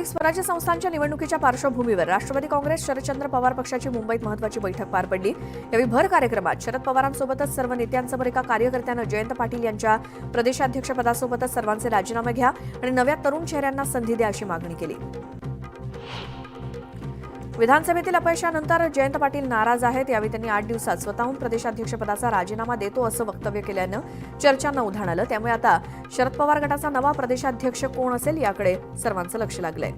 स्थानिक स्वराज्य संस्थांच्या निवडणुकीच्या पार्श्वभूमीवर राष्ट्रवादी काँग्रेस शरदचंद्र पवार पक्षाची मुंबईत महत्त्वाची बैठक पार पडली। यावेळी भर कार्यक्रमात शरद पवारांसोबतच सर्व नेत्यांसमोर एका कार्यकर्त्यानं जयंत पाटील यांच्या प्रदेशाध्यक्षपदासोबतच सर्वांचे राजीनामे घ्या आणि नव्या तरुण चेहऱ्यांना संधी द्या अशी मागणी केली। विधानसभेतील अपयशानंतर जयंत पाटील नाराज आहेत। यावेळी त्यांनी 8 दिवसात स्वतःहून प्रदेशाध्यक्षपदाचा राजीनामा देतो असं वक्तव्य केल्यानं चर्चांना उधाण आलं। त्यामुळे आता शरद पवार गटाचा नवा प्रदेशाध्यक्ष कोण असेल याकडे सर्वांचं लक्ष लागलंय।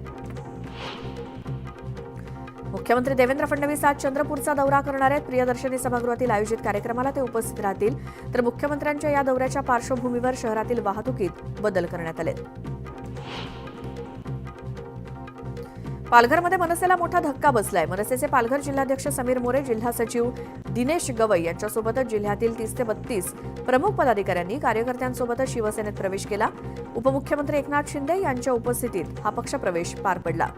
मुख्यमंत्री देवेंद्र फडणवीस आज चंद्रपूरचा दौरा करणार आहेत। प्रियदर्शनी सभागृहातील आयोजित कार्यक्रमाला ते उपस्थित राहतील। तर मुख्यमंत्र्यांच्या या दौऱ्याच्या पार्श्वभूमीवर शहरातील वाहतुकीत बदल करण्यात आले। पालघरमध्ये मनसेला मोठा धक्का बसलाय। मनसेचे पालघर जिल्हाध्यक्ष समीर मोरे, जिल्हा सचिव दिनेश गवई यांच्यासोबतच जिल्ह्यातील 30 ते 32 प्रमुख पदाधिकाऱ्यांनी कार्यकर्त्यांसोबतच शिवसेनेत प्रवेश केला। उपमुख्यमंत्री एकनाथ शिंदे यांच्या उपस्थितीत हा पक्षप्रवेश पार पडला।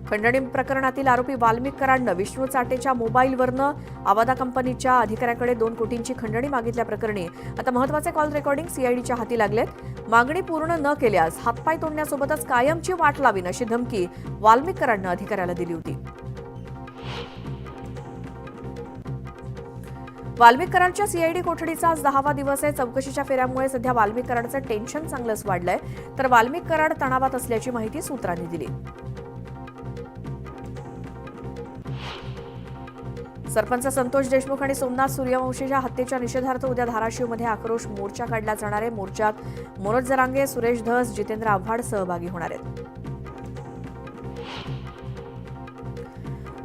खंडणी प्रकरणातील आरोपी वाल्मिक कराडनं विष्णू चाटेच्या मोबाईलवरनं आवादा कंपनीच्या अधिकाऱ्याकडे 2 कोटींची खंडणी मागितल्याप्रकरणी आता महत्त्वाचे कॉल रेकॉर्डिंग सीआयडीच्या हाती लागलेत। मागणी पूर्ण न केल्यास हातपाय तोडण्यासोबतच कायमची वाट लावीन अशी धमकी वाल्मिक कराडनं अधिकाऱ्याला दिली होती। वाल्मिक कराडच्या सीआयडी कोठडीचा आज 10वा दिवस आहे। चौकशीच्या फेऱ्यामुळे सध्या वाल्मिक कराडचं टेन्शन चांगलंच वाढलंय। तर वाल्मिक कराड तणावात असल्याची माहिती सूत्रांनी दिली। सरपंच संतोष देशमुख आणि सोमनाथ सूर्यवंशीच्या हत्येच्या निषेधार्थ उद्या धाराशिवमध्ये आक्रोश मोर्चा काढला जाणार आहे। मोर्चात मनोज जरांगे, सुरेश धस, जितेंद्र आव्हाड सहभागी होणार आहेत।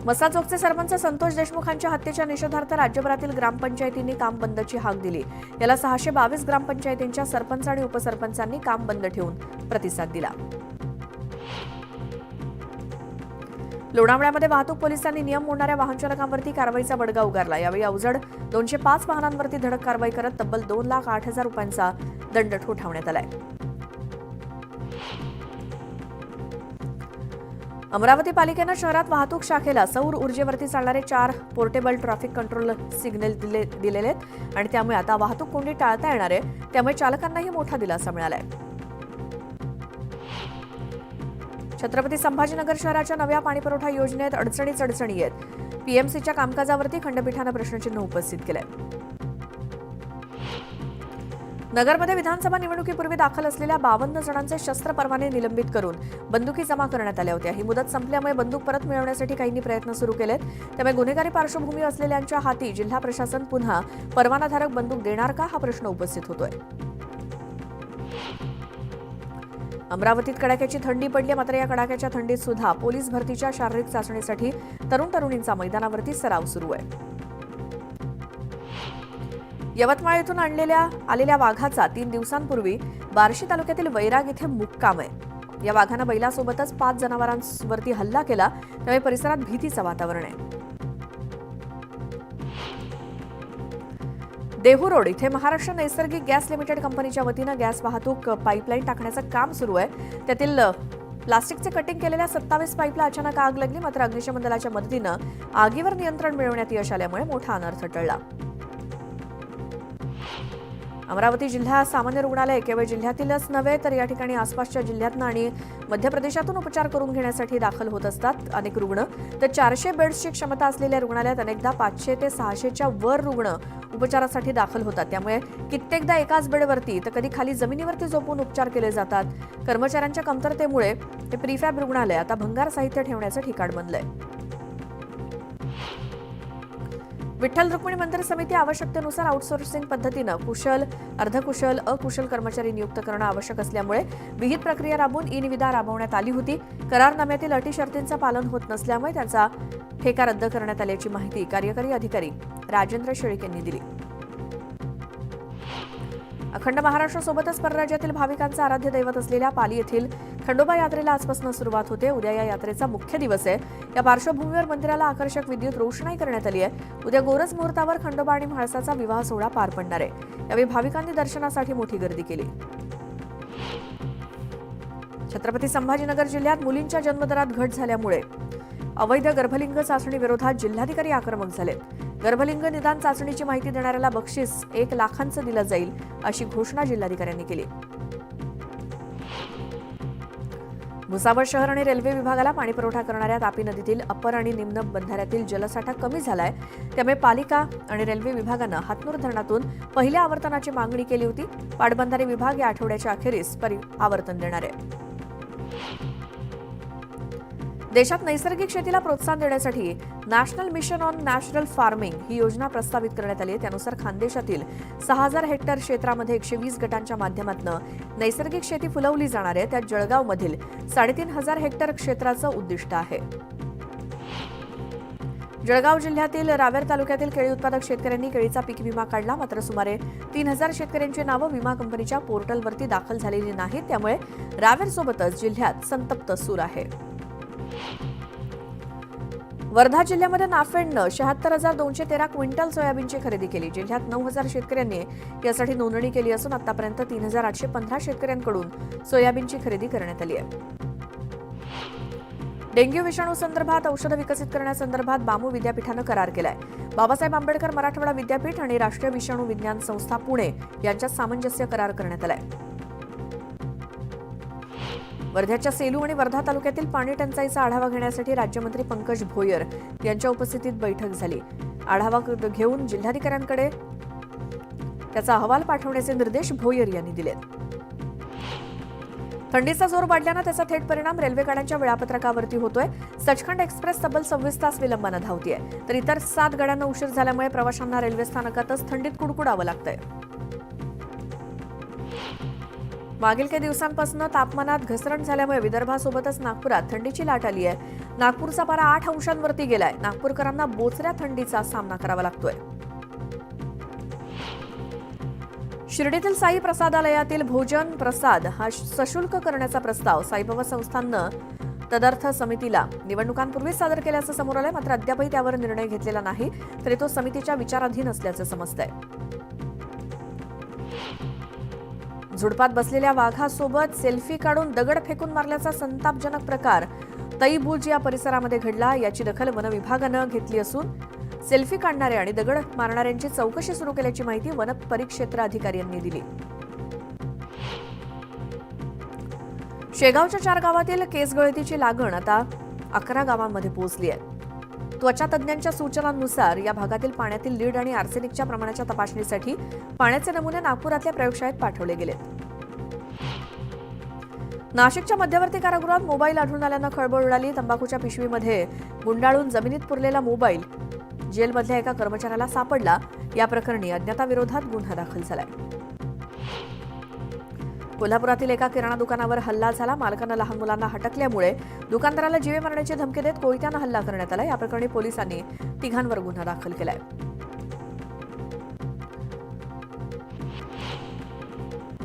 मसाजोगचे सरपंच संतोष देशमुखांच्या हत्येच्या निषेधार्थ राज्यभरातील ग्रामपंचायतींनी काम बंदची हाक दिली। याला 622 ग्रामपंचायतींच्या सरपंच आणि उपसरपंचांनी काम बंद ठेवून प्रतिसाद दिला। लोणावळ्यामध्ये वाहतूक पोलिसांनी नियम मोडणाऱ्या वाहनचालकांवरती कारवाईचा बडगा उगारला। यावेळी अवजड 205 वाहनांवरती धडक कारवाई करत तब्बल 2,08,000 रुपयांचा दंड ठोठावण्यात आलाय। अमरावती पालिकेनं शहरात वाहतूक शाखेला सौर ऊर्जेवरती चालणारे 4 पोर्टेबल ट्रॅफिक कंट्रोल सिग्नल दिलेले आहेत आणि त्यामुळे आता वाहतूक कोंडी टाळता येणार आहे। त्यामुळे चालकांनाही मोठा दिलासा मिळालाय। छत्रपती संभाजीनगर शहराच्या नव्या पाणीपुरवठा योजनेत अडचणी आहेत। पीएमसीच्या कामकाजावरती खंडपीठानं प्रश्नचिन्ह उपस्थित केलंय। नगरमध्ये विधानसभा निवडणुकीपूर्वी दाखल असलेल्या 52 जणांचे शस्त्र परवाने निलंबित करून बंदुकी जमा करण्यात आल्या होत्या। ही मुदत संपल्यामुळे बंदूक परत मिळवण्यासाठी काहींनी प्रयत्न सुरू केलेत। त्यामुळे गुन्हेगारी पार्श्वभूमी असलेल्यांच्या हाती जिल्हा प्रशासन पुन्हा परवानाधारक बंदूक देणार का हा प्रश्न उपस्थित होतोय। अमरावतीत कडाक्याची थंडी पडली, मात्र या कडाक्याच्या थंडीत सुद्धा पोलीस भरतीच्या शारीरिक चाचणीसाठी तरुणींचा मैदानावरती सराव सुरू आहे। यवतमाळ येथून आलेल्या वाघाचा 3 दिवसांपूर्वी बार्शी तालुक्यातील वैराग इथे मुक्काम आहे। या वाघानं बैलासोबतच 5 जनावरांवरती हल्ला केला, त्यामुळे परिसरात भीतीचं वातावरण आहे। देहू रोड इथे महाराष्ट्र नैसर्गिक गॅस लिमिटेड कंपनीच्या वतीनं गॅस वाहतूक पाईपलाईन टाकण्याचं काम सुरू आहे। त्यातील प्लास्टिकचे कटिंग केलेल्या 27 पाईपला अचानक आग लागली, मात्र अग्निशमन दलाच्या मदतीनं आगीवर नियंत्रण मिळवण्यात यश आल्यामुळे मोठा अनर्थ टळला। अमरावती जिल्हा सामान्य रुग्णालय केवळ जिल्ह्यातीलच नव्हे तर या ठिकाणी आसपासच्या जिल्ह्यातून आणि मध्य प्रदेशातून उपचार करून घेण्यासाठी दाखल होत असतात अनेक रुग्ण। तर 400 बेड्सची क्षमता असलेल्या रुग्णालयात अनेकदा 500 ते 600च्या वर रुग्ण उपचारासाठी दाखल होतात। त्यामुळे कित्येकदा एकाच बेडवरती तर कधी खाली जमिनीवरती झोपून उपचार केले जातात। कर्मचाऱ्यांच्या कमतरतेमुळे हे प्रीफॅब रुग्णालय आता भंगार साहित्य ठेवण्याचं ठिकाण बनलंय। विठ्ठल रुक्मिणी मंदिर समिती आवश्यकतेनुसार आउटसोर्सिंग पद्धतीनं कुशल, अर्धकुशल, अकुशल कर्मचारी नियुक्त करणं आवश्यक असल्यामुळे विहित प्रक्रिया राबवून ई-निविदा राबवण्यात आली होती। करारनाम्यातील अटी शर्तींचं पालन होत नसल्यामुळे त्यांचा ठेका रद्द करण्यात आल्याची माहिती कार्यकारी अधिकारी राजेंद्र शेळके यांनी दिली। अखंड महाराष्ट्रासोबतच परराज्यातील भाविकांचं आराध्य दैवत असलेल्या पाली येथील खंडोबा यात्रेला आजपासून सुरुवात होते। उद्या या यात्रेचा मुख्य दिवस आहे। या पार्श्वभूमीवर मंदिराला आकर्षक विद्युत रोषणाई करण्यात आली आहे। उद्या गोरज मुहूर्तावर खंडोबा आणि म्हाळसाचा विवाह सोहळा पार पडणार आहे। यावेळी भाविकांनी दर्शनासाठी मोठी गर्दी केली। छत्रपती संभाजीनगर जिल्ह्यात मुलींच्या जन्मदरात घट झाल्यामुळे अवैध गर्भलिंग चाचणी विरोधात जिल्हाधिकारी आक्रमक झाले। गर्भलिंग निदान चाचणीची माहिती देणाऱ्याला बक्षीस 1 लाखांचं दिलं जाईल, अशी घोषणा जिल्हाधिकाऱ्यांनी केली. भुसावळ शहर आणि रेल्वे विभागाला पाणीपुरवठा करणाऱ्या तापी नदीतील अप्पर आणि निम्न बंधाऱ्यातील जलसाठा कमी झालाय. त्यामुळे पालिका आणि रेल्वे विभागानं हातनूर धरणातून पहिल्या आवर्तनाची मागणी केली होती. पाटबंधारे विभाग या आठवड्याच्या अखेरीस आवर्तन देणार आहे. देशात नैसर्गिक शेतीला प्रोत्साहन देण्यासाठी national mission on natural farming ही योजना प्रस्तावित करण्यात आली आहे. त्यानुसार खानदेशातील 6000 हेक्टर क्षेत्रामध्ये 120 गटांच्या माध्यमातून नैसर्गिक शेती फुलवली जाणार आहे. त्यात जळगावमधील 3500 हेक्टर क्षेत्राचं उद्दिष्ट आहे. जळगाव जिल्ह्यातील रावेर तालुक्यातील केळी उत्पादक शेतकऱ्यांनी केळीचा पीक विमा काढला. मात्र सुमारे 3000 शेतकऱ्यांची नावं विमा कंपनीच्या पोर्टलवरती दाखल झालेली नाहीत. त्यामुळे रावेरसोबतच जिल्ह्यात संतप्त सूर आहे. वर्धा जिल्ह्यामध्ये नाफेडनं 76,213 क्विंटल सोयाबीनची खरेदी केली. जिल्ह्यात 9000 शेतकऱ्यांनी यासाठी नोंदणी केली असून आतापर्यंत 3815 शेतकऱ्यांकडून सोयाबीनची खरेदी करण्यात आली आहे. डेंग्यू विषाणू संदर्भात औषधं विकसित करण्यासंदर्भात बामू विद्यापीठानं करार केलाय. बाबासाहेब आंबेडकर मराठवाडा विद्यापीठ आणि राष्ट्रीय विषाणू विज्ञान संस्था पुणे यांच्यात सामंजस्य करार करण्यात आलाय. वर्ध्याच्या सेलू आणि वर्धा तालुक्यातील पाणी टंचाईचा आढावा घेण्यासाठी राज्यमंत्री पंकज भोयर यांच्या उपस्थितीत बैठक झाली. आढावा घेऊन जिल्हाधिकाऱ्यांकडे त्याचा अहवाल पाठवण्याचे निर्देश भोयर यांनी दिले. थंडीचा जोर वाढल्यानं त्याचा थेट परिणाम रेल्वे गाड्यांच्या वेळापत्रकावरती होतोय. सचखंड एक्सप्रेस तब्बल 26 तास विलंबानं धावतीये, तर इतर 7 गाड्यांना उशीर झाल्यामुळे प्रवाशांना रेल्वे स्थानकातच थंडीत कुडकुडावं लागतंय. मागील काही दिवसांपासून तापमानात घसरण झाल्यामुळे विदर्भासोबतच नागपुरात थंडीची लाट आली आहे. नागपूरचा पारा 8 अंशांवरती गेलाय. नागपूरकरांना बोचऱ्या थंडीचा सामना करावा लागतोय. शिर्डीतील साई प्रसादालयातील भोजन प्रसाद हा सशुल्क करण्याचा प्रस्ताव साईबाबा संस्थाननं तदर्थ समितीला निवडणुकांपूर्वी सादर केल्याचं समोर आलंय. मात्र अद्यापही त्यावर निर्णय घेतलेला नाही, तरी तो समितीच्या विचाराधीन असल्याचं समजतंय. झुडपात बसलेल्या वाघासोबत सेल्फी काढून दगड फेकून मारल्याचा संतापजनक प्रकार तईबुज या परिसरामध्ये घडला. याची दखल वन विभागानं घेतली असून सेल्फी काढणारे आणि दगड मारणाऱ्यांची चौकशी सुरू केल्याची माहिती वन परिक्षेत्र अधिकाऱ्यांनी दिली. शेगावच्या 4 गावातील केसगळतीची लागण आता 11 गावांमध्ये पोहोचली आहे. त्वचा तज्ज्ञांच्या सूचनांनुसार या भागातील पाण्यातील लीड आणि आर्सेनिकच्या प्रमाणाच्या तपासणीसाठी पाण्याचे नमुने नागपुरातल्या प्रयोगशाळेत पाठवले गेलेत. नाशिकच्या मध्यवर्ती कारागृहात मोबाईल आढळून आल्यानं खळबळ उडाली. तंबाखूच्या पिशवीमध्ये गुंडाळून जमिनीत पुरलेला मोबाईल जेलमधल्या एका कर्मचाऱ्याला सापडला. या प्रकरणी अज्ञाताविरोधात गुन्हा दाखल झालाय. कोल्हापुरातील एका किराणा दुकानावर हल्ला झाला. मालकानं लहान मुलांना हटकल्यामुळे दुकानदाराला जीवे मारण्याची धमकी देत कोयत्यानं हल्ला करण्यात आला. या प्रकरणी पोलिसांनी 3घांवर गुन्हा दाखल केलाय.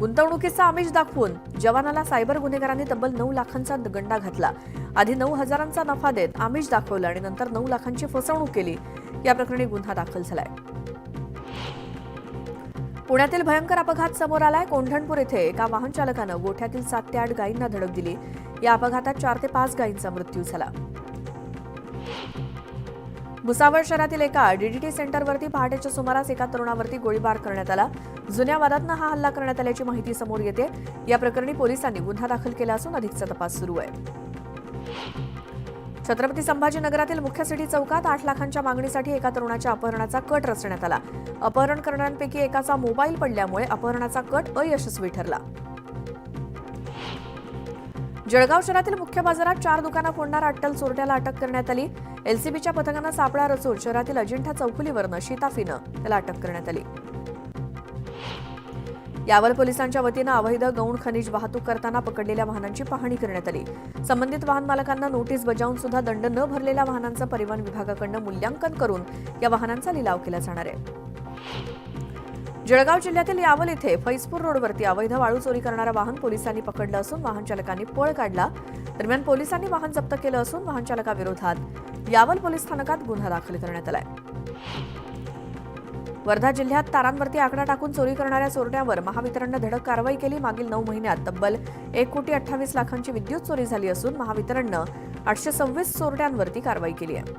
गुंतवणुकीचा आमिष दाखवून जवानाला सायबर गुन्हेगारांनी तब्बल 9 लाखांचा गंडा घातला. आधी 9,000चा नफा देत आमिष दाखवलं आणि नंतर 9 लाखांची फसवणूक केली. या प्रकरणी गुन्हा दाखल झालाय. पुण्यातील भयंकर अपघात समोर आलाय. कोंढणपूर येथे एका वाहन चालकानं गोठ्यातील 7 ते 8 गायींना धडक दिली. या अपघातात 4 ते 5 गायींचा मृत्यू झाला. भुसावळ शहरातील एका डीडीटी सेंटरवरती पहाटेच्या सुमारास एका तरुणावरती गोळीबार करण्यात आला. जुन्या वादातनं हा हल्ला करण्यात आल्याची माहिती समोर येते. या प्रकरणी पोलिसांनी गुन्हा दाखल केला असून अधिकचा तपास सुरू आहे. छत्रपती संभाजीनगरातील मुख्य सिटी चौकात 8 लाखांच्या मागणीसाठी एका तरुणाच्या अपहरणाचा कट रचण्यात आला. अपहरण करणाऱ्यांपैकी एकाचा मोबाईल पडल्यामुळे अपहरणाचा कट अयशस्वी ठरला. जळगाव शहरातील मुख्य बाजारात 4 दुकानं फोडणारा अट्टल चोरट्याला अटक करण्यात आली. एलसीबीच्या पथकानं सापळा रचून शहरातील अजिंठा चौफुलीवरनं शिताफीनं त्याला अटक करण्यात आली. यावल पोलिसांच्या वतीनं अवैध गौण खनिज वाहतूक करताना पकडलेल्या वाहनांची पाहणी करण्यात आली. संबंधित वाहन मालकांना नोटीस बजावून सुद्धा दंड न भरलेल्या वाहनांचं परिवहन विभागाकडून मूल्यांकन करून या वाहनांचा लिलाव केला जाणार आहे. जळगाव जिल्ह्यातील यावल इथे फैजपूर रोडवरती अवैध वाळू चोरी करणारं वाहन पोलिसांनी पकडलं असून वाहन चालकांनी पळ काढला. दरम्यान पोलिसांनी वाहन जप्त केलं असून वाहन चालकाविरोधात यावल पोलीस स्थानकात गुन्हा दाखल करण्यात आलाय. वर्धा जिल्ह्यात तारांवरती आकडा टाकून चोरी करणाऱ्या चोरट्यावर महावितरणनं धडक कारवाई केली. मागील 9 महिन्यात तब्बल 1,28,00,000ची विद्युत चोरी झाली असून महावितरणनं 826 चोरट्यांवरती कारवाई केली आहे.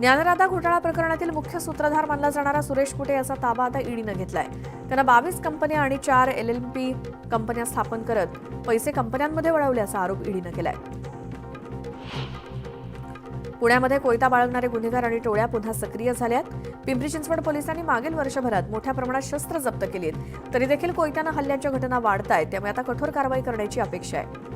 ज्ञानराधा घोटाळा प्रकरणातील मुख्य सूत्रधार मानला जाणारा सुरेश कुटे याचा ताबा आता ईडीनं घेतलाय. त्यांना 22 कंपन्या आणि 4 LLP कंपन्या स्थापन करत पैसे कंपन्यांमध्ये वळवल्याचा आरोप ईडीनं केलाय. पुण्यामध्ये कोयता बाळगणारे गुन्हेगार आणि टोळ्या पुन्हा सक्रिय झाल्यात. पिंपरी चिंचवड पोलिसांनी मागील वर्षभरात मोठ्या प्रमाणात शस्त्र जप्त केली आहेत. तरी देखील कोयत्यानं हल्ल्याच्या घटना वाढत आहेत, त्यामुळे आता कठोर कारवाई करण्याची अपेक्षा आहे.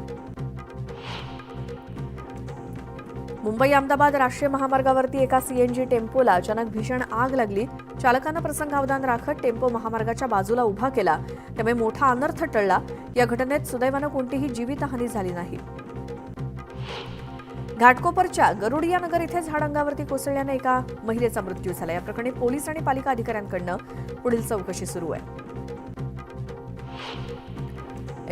मुंबई अहमदाबाद राष्ट्रीय महामार्गावरती एका CNG टेम्पोला अचानक भीषण आग लागली. चालकानं प्रसंगावधान राखत टेम्पो महामार्गाच्या बाजूला उभा केला, त्यामुळे मोठा अनर्थ टळला. या घटनेत सुदैवानं कोणतीही जीवितहानी झाली नाही. घाटकोपरच्या गरुडिया नगर इथे झाड अंगावरती कोसळल्याने एका महिलेचा मृत्यू झाला. या प्रकरणी पोलीस आणि पालिका अधिकाऱ्यांकडून पुढील चौकशी सुरू आहे.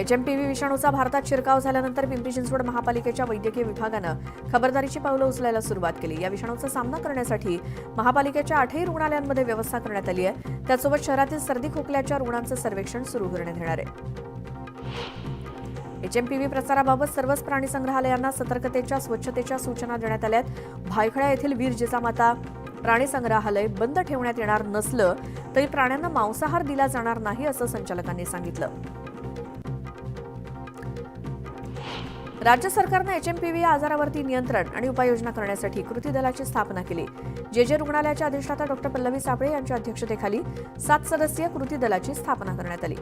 HMPV विषाणूचा भारतात शिरकाव झाल्यानंतर पिंपरी चिंचवड महापालिकेच्या वैद्यकीय विभागानं खबरदारीची पावलं उचलायला सुरुवात केली. या विषाणूचा सामना करण्यासाठी महापालिकेच्या 8ही रुग्णालयांमध्ये व्यवस्था करण्यात आली आहे. त्यासोबत शहरातील सर्दी खोकल्याच्या रुग्णांचं सर्वेक्षण सुरू करण्यात येणार आहे. HMPV प्रसाराबाबत सर्वच प्राणी संग्रहालयांना सतर्कतेच्या स्वच्छतेच्या सूचना देण्यात आल्या आहेत. भायखळा येथील वीर जिजामाता प्राणी संग्रहालय बंद ठेवण्यात येणार नसलं तरी प्राण्यांना मांसाहार दिला जाणार नाही असं संचालकांनी सांगितलं. राज्य सरकारनं HMPV या आजारावरती नियंत्रण आणि उपाययोजना करण्यासाठी कृती दलाची स्थापना केली. जे रुग्णालयाच्या अधिष्ठाता डॉ. पल्लवी सापळे यांच्या अध्यक्षतेखाली 7 सदस्यीय कृती दलाची स्थापना करण्यात आली.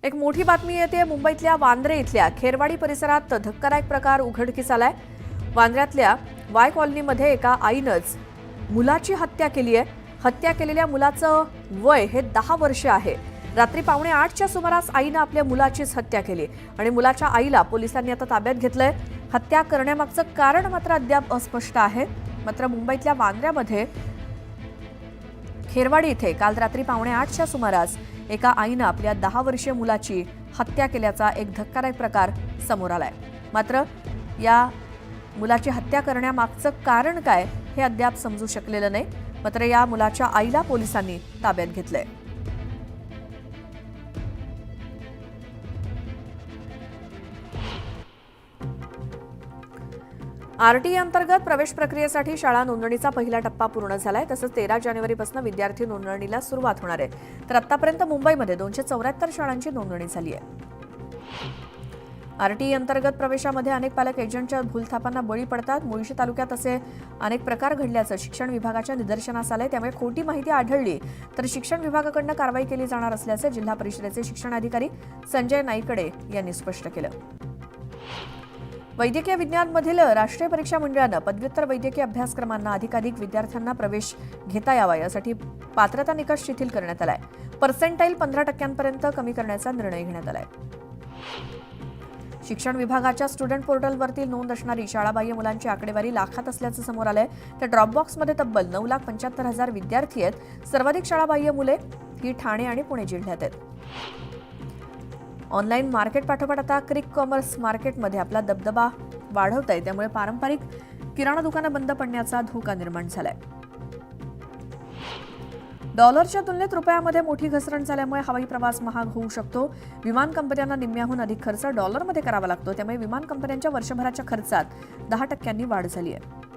एक मोठी बातमी येते. मुंबईतल्या वांद्रे इथल्या खेरवाडी परिसरात धक्कादायक प्रकार उघडकीस आलाय. वांद्र्यातल्या वाय कॉलनीमध्ये एका आईनंच मुलाची हत्या केली आहे. हत्या केलेल्या मुलाचं वय हे 10 वर्ष आहे. रात्री 7:45च्या सुमारास आईनं आपल्या मुलाचीच हत्या केली आणि मुलाच्या आईला पोलिसांनी आता ताब्यात घेतलंय. हत्या करण्यामागचं कारण मात्र अद्याप अस्पष्ट आहे. मात्र मुंबईतल्या वांद्र्यामध्ये खेरवाडी इथे काल रात्री 7:45च्या सुमारास एका आईनं आपल्या 10 वर्षीय मुलाची हत्या केल्याचा एक धक्कादायक प्रकार समोर आलाय. मात्र या मुलाची हत्या करण्यामागचं कारण काय हे अद्याप समजू शकलेलं नाही. मात्र या मुलाच्या आईला पोलिसांनी ताब्यात घेतलंय. RTE अंतर्गत प्रवेश प्रक्रियेसाठी शाळा नोंदणीचा पहिला टप्पा पूर्ण झालाय. तसंच 13 जानेवारीपासून विद्यार्थी नोंदणीला सुरुवात होणार आहे. तर आतापर्यंत मुंबईमध्ये 274 शाळांची नोंदणी झाली आहे. RTE अंतर्गत प्रवेशामध्ये अनेक पालक एजंटच्या भूलथापांना बळी पडतात. मुळशी तालुक्यात असे अनेक प्रकार घडल्याचं शिक्षण विभागाच्या निदर्शनास आलंय. त्यामुळे खोटी माहिती आढळली तर शिक्षण विभागाकडून कारवाई केली जाणार असल्याचं जिल्हा परिषदेचे शिक्षणाधिकारी संजय नाईकडे यांनी स्पष्ट केलं. वैद्यकीय विज्ञानमधील राष्ट्रीय परीक्षा मंडळानं पदव्युत्तर वैद्यकीय अभ्यासक्रमांना अधिकाधिक विद्यार्थ्यांना प्रवेश घेता यावा यासाठी पात्रता निकष शिथिल करण्यात आलाय. पर्सेंटाईल 15% कमी करण्याचा निर्णय घेण्यात आलाय. शिक्षण विभागाच्या स्टुडंट पोर्टलवरती नोंद असणारी शाळाबाह्य मुलांची आकडेवारी लाखात असल्याचं समोर आलंय. तर ड्रॉपबॉक्समध्ये तब्बल 9,75,000 विद्यार्थी आहेत. सर्वाधिक शाळाबाह्य मुले ही ठाणे आणि पुणे जिल्ह्यात आहेत. ऑनलाईन मार्केट पाठोपाठ आता क्विक कॉमर्स मार्केटमध्ये आपला दबदबा वाढवत आहे. त्यामुळे पारंपरिक किराणा दुकानं बंद पडण्याचा धोका निर्माण झालाय. डॉलरच्या तुलनेत रुपयामध्ये मोठी घसरण झाल्यामुळे हवाई प्रवास महाग होऊ शकतो. विमान कंपन्यांना निम्म्याहून अधिक खर्च डॉलरमध्ये करावा लागतो. त्यामुळे विमान कंपन्यांच्या वर्षभराच्या खर्चात 10% वाढ झाली आहे.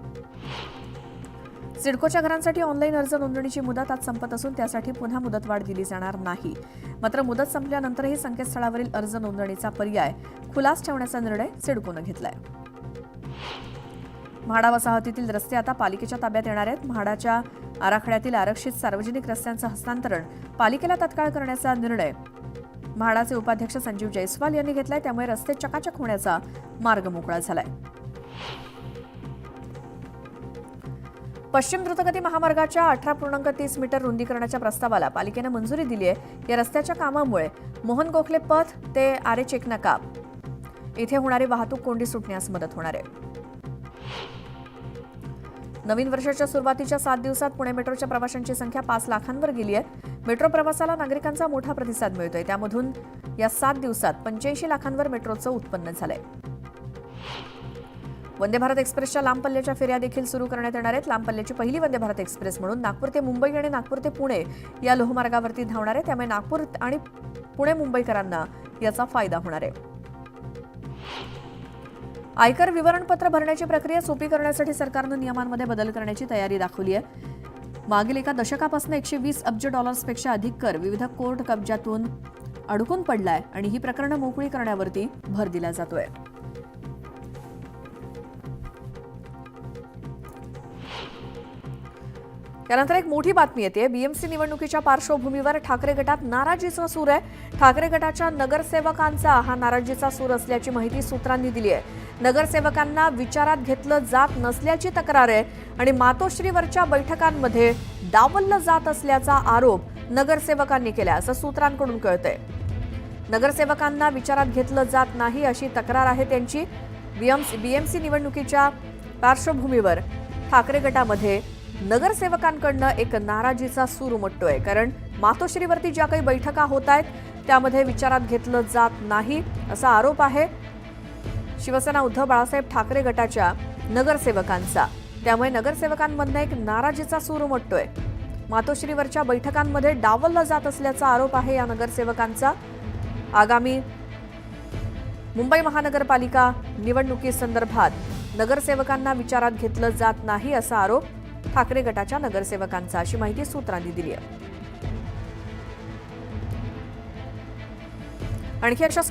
सिडकोच्या घरांसाठी ऑनलाईन अर्ज नोंदणीची मुदत आज संपत असून त्यासाठी पुन्हा मुदतवाढ दिली जाणार नाही. मात्र मुदत संपल्यानंतरही संकेतस्थळावरील अर्ज नोंदणीचा पर्याय खुलाच ठेवण्याचा निर्णय सिडकोनं घेतलाय. म्हाडा वसाहतीतील रस्ते आता पालिकेच्या ताब्यात येणार आहेत. म्हाडाच्या आराखड्यातील आरक्षित सार्वजनिक रस्त्यांचं हस्तांतरण पालिकेला तत्काळ करण्याचा निर्णय म्हाडाचे उपाध्यक्ष संजीव जयस्वाल यांनी घेतलाय. त्यामुळे रस्ते चकाचक होण्याचा मार्ग मोकळा झालाय. पश्चिम द्रुतगती महामार्गाच्या 18.30 मीटर रुंदीकरणाच्या प्रस्तावाला पालिकेनं मंजुरी दिली आहे. या रस्त्याच्या कामामुळे मोहन गोखले पथ ते आरे चेकनाका इथे होणारी वाहतूक कोंडी सुटण्यास मदत होणार आहे. नवीन वर्षाच्या सुरुवातीच्या 7 दिवसात पुणे मेट्रोच्या प्रवाशांची संख्या 5 लाखांवर गेली आहे. मेट्रो प्रवासाला नागरिकांचा मोठा प्रतिसाद मिळतोय. त्यामधून या 7 दिवसात 85 लाखांवर मेट्रोचं उत्पन्न झालंय. वंदे भारत एक्सप्रेसच्या लांब पल्ल्याच्या फेऱ्या देखील सुरू करण्यात येणार आहेत. लांब पल्ल्याची पहिली वंदे भारत एक्सप्रेस म्हणून नागपूर ते मुंबई आणि नागपूर ते पुणे या लोहमार्गावरती धावणार आहे. त्यामुळे नागपूर आणि पुणे मुंबईकरांना याचा फायदा होणार आहे. आयकर विवरणपत्र भरण्याची प्रक्रिया सोपी करण्यासाठी सरकारनं नियमांमध्ये बदल करण्याची तयारी दाखवली आहे. मागील एका दशकापासून 120 अब्ज डॉलर्सपेक्षा अधिक कर विविध कोर्ट कब्जातून अडकून पडलाय आणि ही प्रकरणं मोकळी करण्यावरती भर दिला जातोय. त्यानंतर एक मोठी बातमी येते. बीएमसी निवडणुकीच्या पार्श्वभूमीवर ठाकरे गटात नाराजीचा सूर आहे. ठाकरे गटाच्या नगरसेवकांचा हा नाराजीचा सूर असल्याची माहिती सूत्रांनी दिली आहे. नगरसेवकांना विचारात घेतलं जात नसल्याची तक्रार आहे आणि मातोश्रीवरच्या बैठकांमध्ये डावललं जात असल्याचा आरोप नगरसेवकांनी केला असं सूत्रांकडून कळतंय. नगरसेवकांना विचारात घेतलं जात नाही अशी तक्रार आहे त्यांची. बीएमसी निवडणुकीच्या पार्श्वभूमीवर ठाकरे गटामध्ये नगरसेवकांकडनं एक नाराजीचा सूर उमटतोय. कारण मातोश्रीवरती ज्या काही बैठका होत आहेत त्यामध्ये विचारात घेतलं जात नाही असा आरोप आहे शिवसेना उद्धव बाळासाहेब ठाकरे गटाच्या नगरसेवकांचा. त्यामुळे नगरसेवकांमधनं एक नाराजीचा सूर उमटतोय. मातोश्रीवरच्या बैठकांमध्ये डावललं जात असल्याचा आरोप आहे या नगरसेवकांचा. आगामी मुंबई महानगरपालिका निवडणुकीसंदर्भात नगरसेवकांना विचारात घेतलं जात नाही असा आरोप ठाकरे गटाच्या नगरसेवकांचा, अशी माहिती सूत्रांनी दिली आहे. आणखी अशा